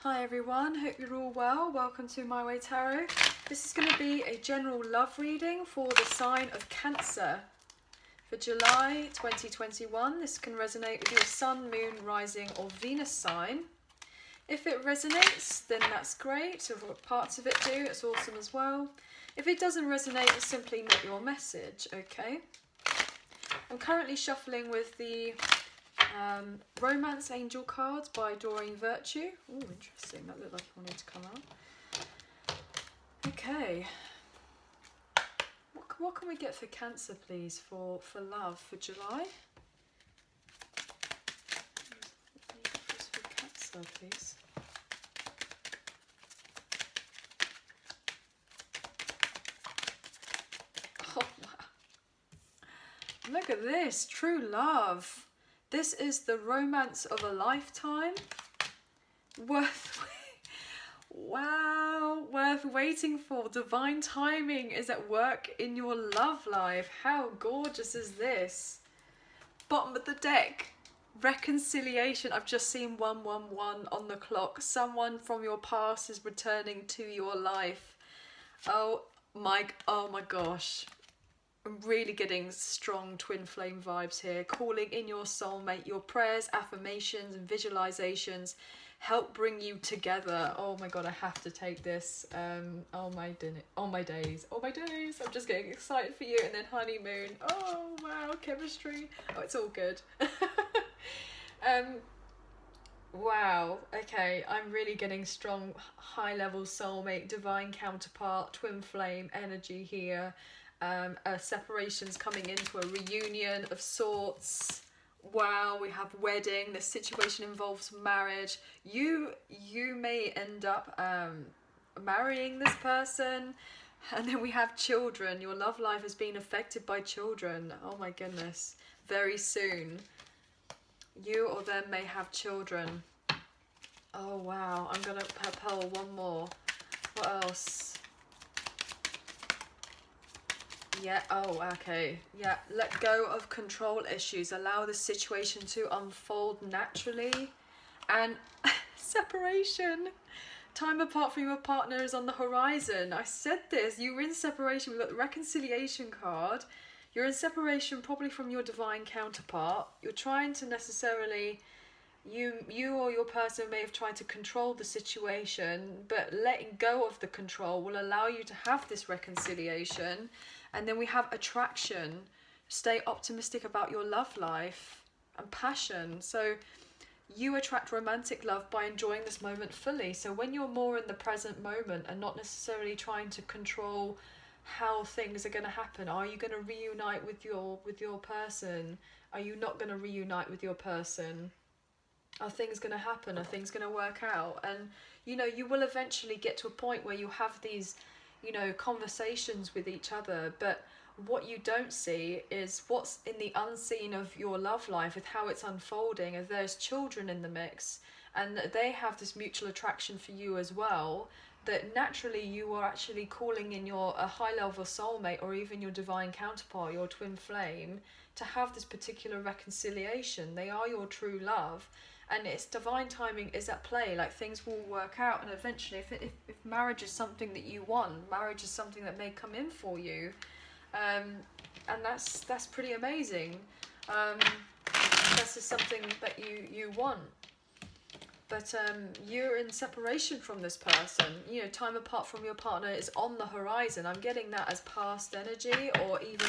Hi everyone, hope you're all well. Welcome to My Way Tarot. This is going to be a general love reading for the sign of Cancer for July 2021. This can resonate with your Sun, Moon, Rising or Venus sign. If it resonates, then that's great. If parts of it do, it's awesome as well. If it doesn't resonate, it's simply not your message, okay? I'm currently shuffling with the Romance Angel cards by Doreen Virtue. Oh, interesting. That looked like it wanted to come out. Okay. What can we get for Cancer, please, for love for July? For Cancer, please. Oh, wow. Look at this. True love. This is the romance of a lifetime. Worth waiting for. Divine timing is at work in your love life. How gorgeous is this? Bottom of the deck. Reconciliation. I've just seen 111 on the clock. Someone from your past is returning to your life. Oh my gosh. I'm really getting strong twin flame vibes here. Calling in your soulmate. Your prayers, affirmations and visualizations help bring you together. Oh my god, I have to take this. Oh my days. I'm just getting excited for you. And then honeymoon. Oh wow, chemistry. Oh, it's all good. Wow, okay, I'm really getting strong high level soulmate, divine counterpart, twin flame energy here. Separations coming into a reunion of sorts. Wow, we have wedding. This situation involves marriage. You may end up marrying this person. And then we have children. Your love life is being affected by children. Oh my goodness. Very soon. You or them may have children. Oh wow, I'm going to pull one more. What else? Yeah, oh, okay. Yeah, let go of control issues. Allow the situation to unfold naturally. And separation. Time apart from your partner is on the horizon. I said this. You were in separation. We've got the reconciliation card. You're in separation probably from your divine counterpart. You're trying to necessarily... You or your person may have tried to control the situation, but letting go of the control will allow you to have this reconciliation. And then we have attraction. Stay optimistic about your love life and passion. So you attract romantic love by enjoying this moment fully. So when you're more in the present moment and not necessarily trying to control how things are going to happen, are you going to reunite with your person? Are you not going to reunite with your person? Are things going to happen? Are things going to work out? And you will eventually get to a point where you have these conversations with each other, but what you don't see is what's in the unseen of your love life, with how it's unfolding. If there's children in the mix and they have this mutual attraction for you as well, that naturally you are actually calling in a high level soulmate or even your divine counterpart, your twin flame, to have this particular reconciliation. They are your true love. And it's divine timing is at play. Like, things will work out, and eventually if marriage is something that you want, marriage is something that may come in for you, and that's pretty amazing. This is something that you want, but you're in separation from this person. Time apart from your partner is on the horizon. I'm getting that as past energy or even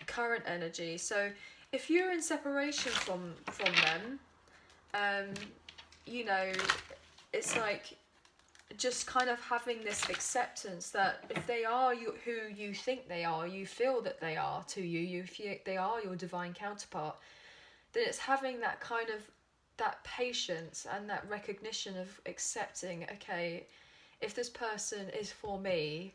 current energy. So if you're in separation from them, it's like just kind of having this acceptance that if they are who you think they are, you feel that they are to you feel they are your divine counterpart, then it's having that kind of that patience and that recognition of accepting, okay, if this person is for me,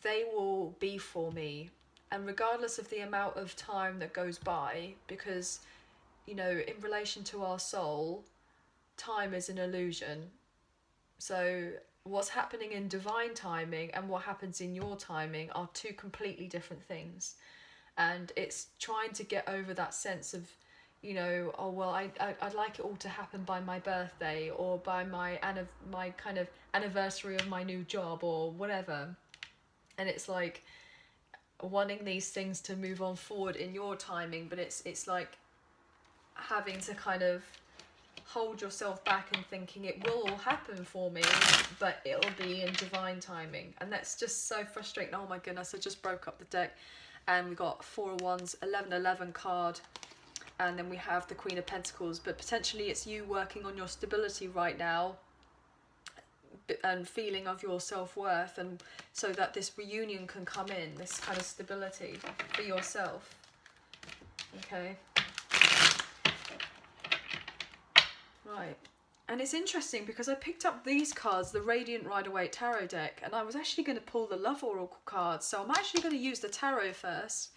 they will be for me. And regardless of the amount of time that goes by, because, in relation to our soul, time is an illusion. So what's happening in divine timing and what happens in your timing are two completely different things. And it's trying to get over that sense of, you know, oh well, I'd like it all to happen by my birthday, or by my kind of anniversary of my new job, or whatever. And it's like wanting these things to move on forward in your timing, but it's like having to kind of hold yourself back and thinking it will all happen for me, but it'll be in divine timing. And that's just so frustrating. Oh my goodness, I just broke up the deck, and we got 4 of Wands, 11 card, and then we have the Queen of Pentacles. But potentially it's you working on your stability right now and feeling of your self-worth, and so that this reunion can come in, this kind of stability for yourself. Okay. Right. And it's interesting because I picked up these cards, the Radiant Rider-Waite tarot deck, and I was actually going to pull the Love Oracle cards. So I'm actually going to use the tarot first.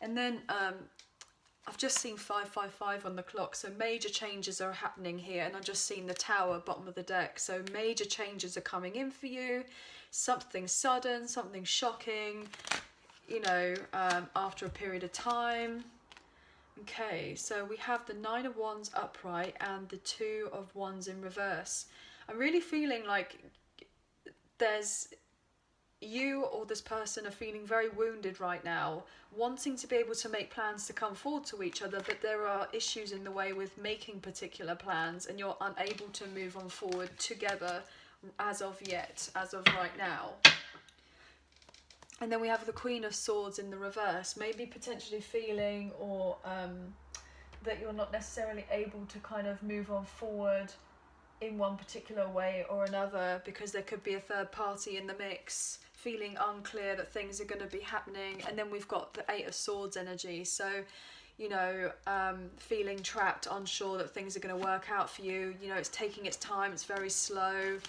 And then I've just seen 555 on the clock, so major changes are happening here. And I've just seen the Tower, bottom of the deck. So major changes are coming in for you. Something sudden, something shocking, you know, after a period of time. Okay, so we have the 9 of Wands upright and the 2 of Wands in reverse. I'm really feeling like there's you or this person are feeling very wounded right now, wanting to be able to make plans to come forward to each other, but there are issues in the way with making particular plans, and you're unable to move on forward together as of right now. And then we have the Queen of Swords in the reverse, maybe potentially feeling or that you're not necessarily able to kind of move on forward in one particular way or another, because there could be a third party in the mix, feeling unclear that things are going to be happening. And then we've got the 8 of Swords energy, so you know, feeling trapped, unsure that things are going to work out for you. You know, it's taking its time, it's very slow,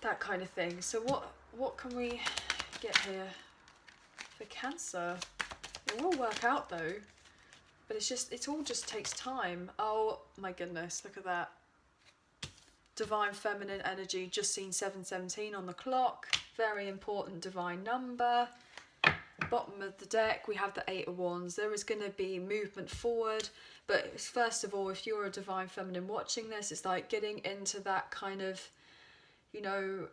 that kind of thing. So what can we get here for Cancer? It will work out though, but it all just takes time. Oh my goodness, look at that. Divine feminine energy, just seen 717 on the clock, very important divine number. Bottom of the deck we have the 8 of Wands. There is going to be movement forward, but first of all, if you're a divine feminine watching this, it's like getting into that kind of, you know,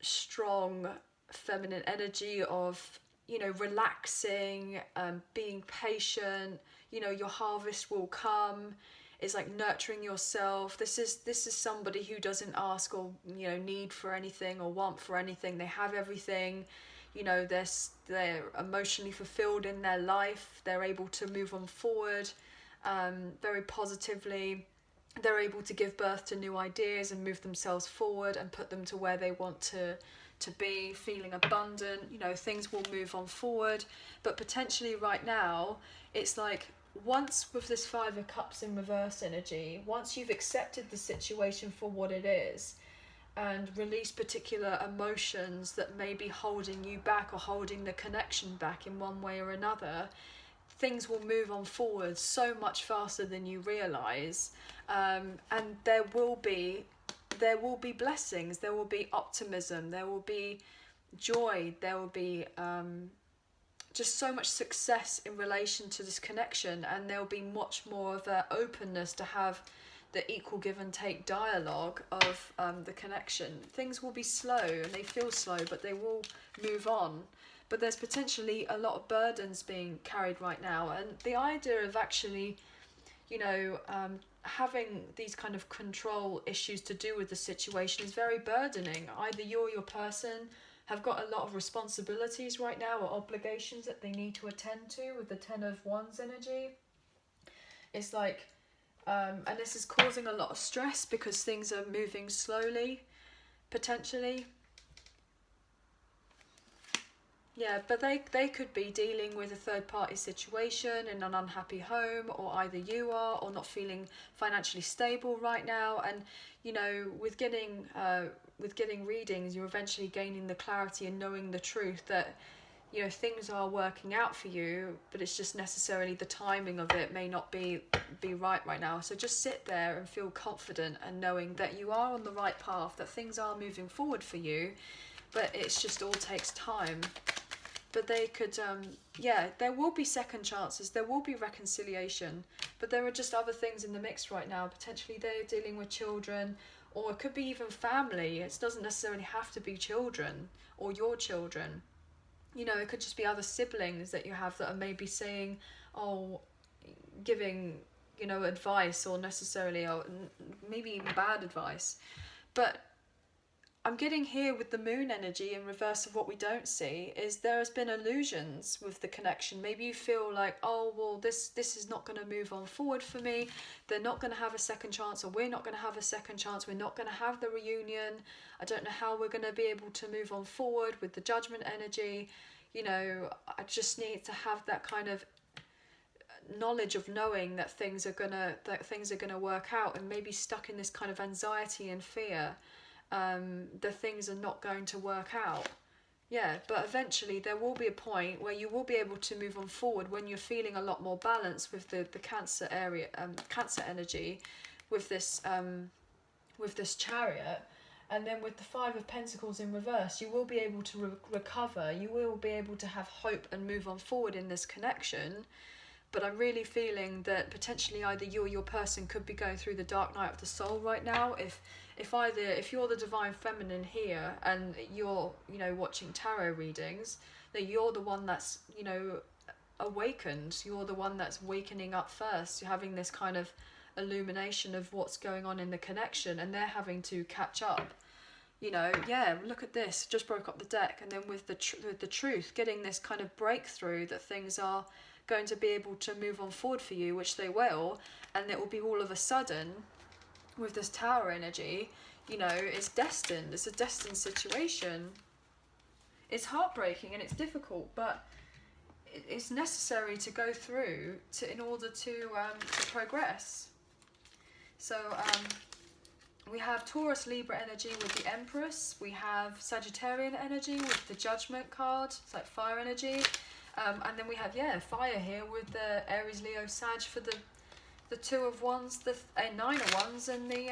strong feminine energy of, you know, relaxing, being patient. You know, your harvest will come. It's like nurturing yourself. This is somebody who doesn't ask or, you know, need for anything or want for anything. They have everything. You know, they're emotionally fulfilled in their life. They're able to move on forward very positively. They're able to give birth to new ideas and move themselves forward and put them to where they want to be, feeling abundant. You know, things will move on forward. But potentially right now, it's like, once with this 5 of Cups in reverse energy, once you've accepted the situation for what it is and released particular emotions that may be holding you back or holding the connection back in one way or another, things will move on forward so much faster than you realise. And there will be blessings, there will be optimism, there will be joy, there will be just so much success in relation to this connection, and there'll be much more of an openness to have the equal give and take dialogue of the connection. Things will be slow, and they feel slow, but they will move on. But there's potentially a lot of burdens being carried right now, and the idea of actually, you know, having these kind of control issues to do with the situation is very burdening. Either you or your person have got a lot of responsibilities right now or obligations that they need to attend to with the 10 of Wands energy. It's like, and this is causing a lot of stress because things are moving slowly, potentially. Yeah, but they could be dealing with a third party situation in an unhappy home, or either you are, or not feeling financially stable right now. And you know, with getting readings, you're eventually gaining the clarity and knowing the truth that, you know, things are working out for you, but it's just necessarily the timing of it may not be right now. So just sit there and feel confident and knowing that you are on the right path, that things are moving forward for you, but it's just all takes time. But they could, yeah, there will be second chances, there will be reconciliation, But there are just other things in the mix right now. Potentially they're dealing with children, or it could be even family. It doesn't necessarily have to be children or your children. You know, it could just be other siblings that you have that are maybe saying, oh, giving, you know, advice, or necessarily, or maybe even bad advice. But I'm getting here with the moon energy in reverse of what we don't see is there has been illusions with the connection. Maybe you feel like, oh, well, this is not going to move on forward for me. They're not going to have a second chance, or we're not going to have a second chance. We're not going to have the reunion. I don't know how we're going to be able to move on forward with the judgment energy. You know, I just need to have that kind of knowledge of knowing that things are gonna work out, and maybe stuck in this kind of anxiety and fear. The things are not going to work out. Yeah, but eventually there will be a point where you will be able to move on forward when you're feeling a lot more balanced with the Cancer area, Cancer energy, with this Chariot, and then with the Five of Pentacles in reverse, you will be able to recover. You will be able to have hope and move on forward in this connection. But I'm really feeling that potentially either you or your person could be going through the dark night of the soul right now. If you're the divine feminine here and you're, you know, watching tarot readings, that you're the one that's, you know, awakened. You're the one that's wakening up first. You're having this kind of illumination of what's going on in the connection, and they're having to catch up. You know, yeah, look at this. Just broke up the deck, and then with the truth, getting this kind of breakthrough that things are going to be able to move on forward for you, which they will, and it will be all of a sudden with this Tower energy, you know, it's destined. It's a destined situation. It's heartbreaking and it's difficult, but it's necessary to go through in order to progress. So we have Taurus Libra energy with the Empress. We have Sagittarian energy with the Judgment card. It's like fire energy. And then we have, fire here with the Aries, Leo, Sag for the Two of Wands, the Nine of Wands, and the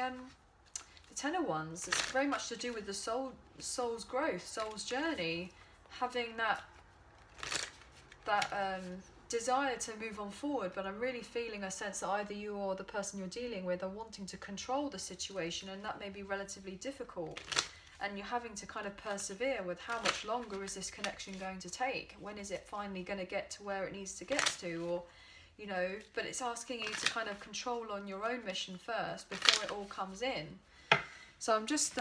Ten of Wands. It's very much to do with the soul's growth, soul's journey, having that desire to move on forward. But I'm really feeling a sense that either you or the person you're dealing with are wanting to control the situation, and that may be relatively difficult. And you're having to kind of persevere with how much longer is this connection going to take? When is it finally going to get to where it needs to get to? Or, you know, but it's asking you to kind of control on your own mission first before it all comes in. So I'm just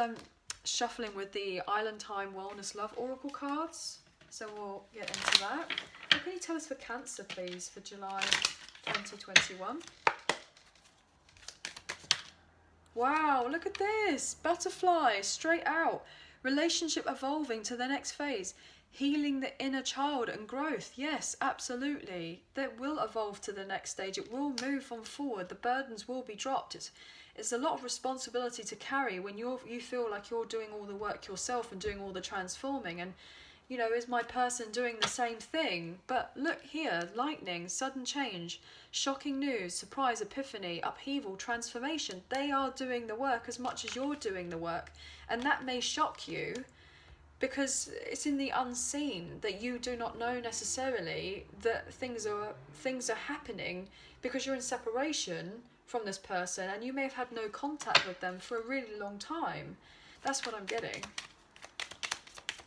shuffling with the Island Time Wellness Love Oracle cards. So we'll get into that. What can you tell us for Cancer, please, for July 2021? Wow, look at this. Butterfly, straight out. Relationship evolving to the next phase. Healing the inner child and growth. Yes, absolutely. That will evolve to the next stage. It will move on forward. The burdens will be dropped. It's a lot of responsibility to carry when you feel like you're doing all the work yourself and doing all the transforming. And, you know, is my person doing the same thing? But look here, lightning, sudden change, shocking news, surprise, epiphany, upheaval, transformation. They are doing the work as much as you're doing the work. And that may shock you because it's in the unseen that you do not know necessarily that things are happening because you're in separation from this person and you may have had no contact with them for a really long time. That's what I'm getting.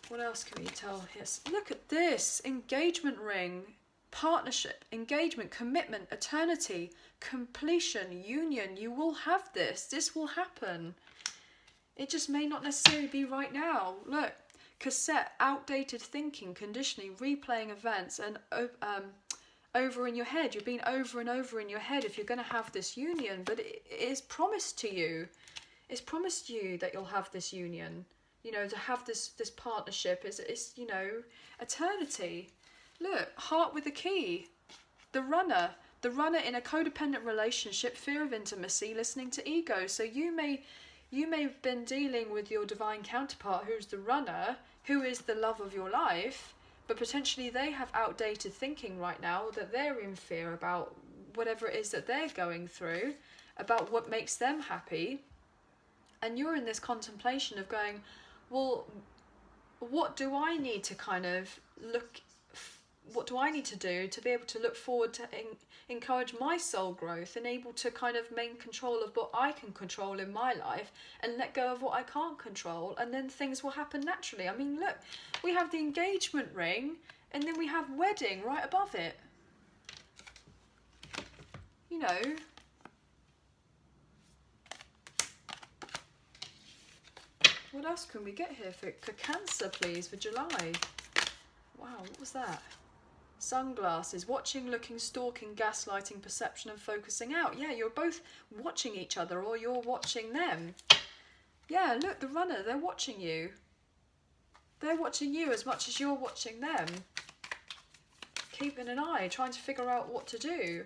What else can we tell here? Look at this. Engagement ring. Partnership, engagement, commitment, eternity, completion, union. You will have this. This will happen. It just may not necessarily be right now. Look. Cassette, outdated thinking, conditioning, replaying events, and over in your head. You're being over and over in your head if you're going to have this union. But it is promised to you. It's promised you that you'll have this union. You know, to have this partnership is, you know, eternity. Look, heart with a key. The runner in a codependent relationship, fear of intimacy, listening to ego. So you may have been dealing with your divine counterpart, who's the runner, who is the love of your life, but potentially they have outdated thinking right now that they're in fear about whatever it is that they're going through, about what makes them happy. And you're in this contemplation of going, well, what do I need to kind of what do I need to do to be able to look forward to encourage my soul growth and able to kind of maintain control of what I can control in my life and let go of what I can't control, and then things will happen naturally. I mean, look, we have the engagement ring and then we have wedding right above it. You know, what else can we get here for Cancer, please, for July? Wow, what was that? Sunglasses, watching, looking, stalking, gaslighting, perception and focusing out. Yeah, you're both watching each other or you're watching them. Yeah, look, the runner, they're watching you. They're watching you as much as you're watching them. Keeping an eye, trying to figure out what to do.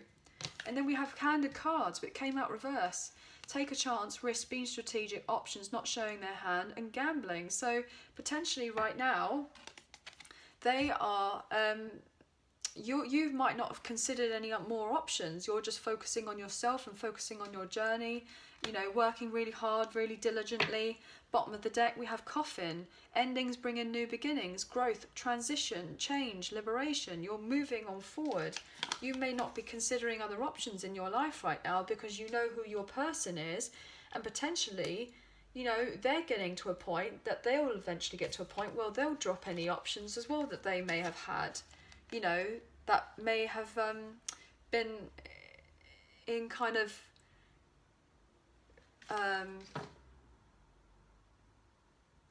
And then we have handed cards, but it came out reverse. Take a chance, risk, being strategic, options, not showing their hand, and gambling. So potentially right now, they are, you might not have considered any more options. You're just focusing on yourself and focusing on your journey, you know, working really hard, really diligently. Bottom of the deck, we have coffin. Endings bring in new beginnings, growth, transition, change, liberation. You're moving on forward. You may not be considering other options in your life right now because you know who your person is, and potentially, you know, they're getting to a point that they'll eventually get to a point where they'll drop any options as well that they may have had, you know, that may have been in kind of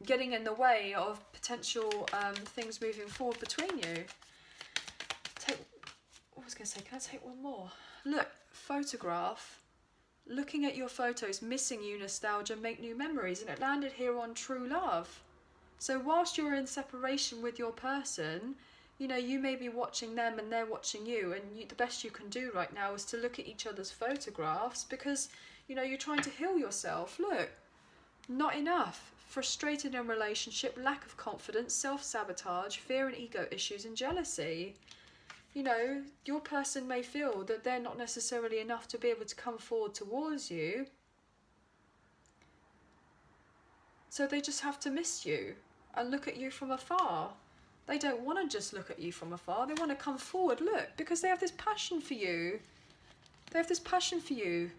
getting in the way of potential things moving forward between you. What was I going to say? Can I take one more? Look, photograph. Looking at your photos, missing you, nostalgia, make new memories. And it landed here on true love. So whilst you're in separation with your person, you know, you may be watching them and they're watching you. And the best you can do right now is to look at each other's photographs because, you know, you're trying to heal yourself. Look, not enough. Frustrated in relationship, lack of confidence, self-sabotage, fear and ego issues and jealousy. You know, your person may feel that they're not necessarily enough to be able to come forward towards you. So they just have to miss you and look at you from afar. They don't want to just look at you from afar. They want to come forward, look, because they have this passion for you. They have this passion for you.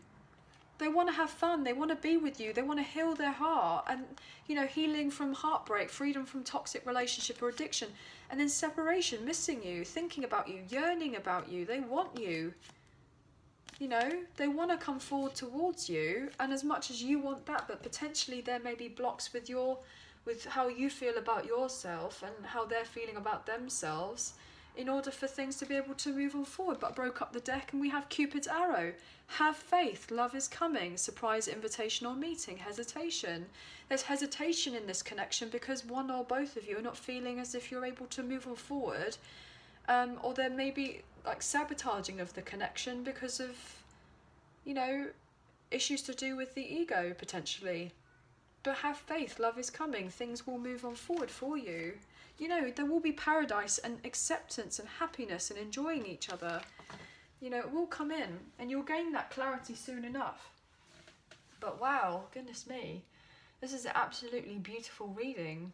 They want to have fun. They want to be with you. They want to heal their heart and, you know, healing from heartbreak, freedom from toxic relationship or addiction, and then separation, missing you, thinking about you, yearning about you. They want you. You know, they want to come forward towards you, and as much as you want that, but potentially there may be blocks with how you feel about yourself and how they're feeling about themselves in order for things to be able to move on forward. But I broke up the deck and we have Cupid's arrow. Have faith, love is coming, surprise invitation or meeting, hesitation. There's hesitation in this connection because one or both of you are not feeling as if you're able to move on forward, or there may be like sabotaging of the connection because of, you know, issues to do with the ego potentially. But have faith, love is coming, things will move on forward for you. You know, there will be paradise and acceptance and happiness and enjoying each other. You know, it will come in and you'll gain that clarity soon enough. But wow, goodness me, this is an absolutely beautiful reading.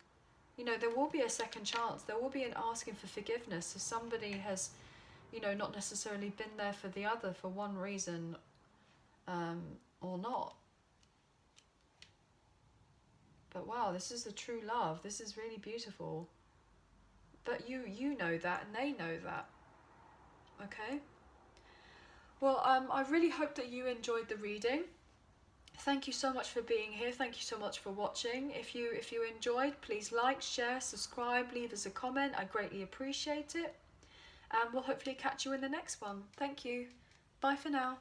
You know, there will be a second chance. There will be an asking for forgiveness if somebody has, you know, not necessarily been there for the other for one reason or not. But wow, this is the true love. This is really beautiful. But you know that and they know that. Okay? Well, I really hope that you enjoyed the reading. Thank you so much for being here. Thank you so much for watching. If you enjoyed, please like, share, subscribe, leave us a comment. I greatly appreciate it. And we'll hopefully catch you in the next one. Thank you. Bye for now.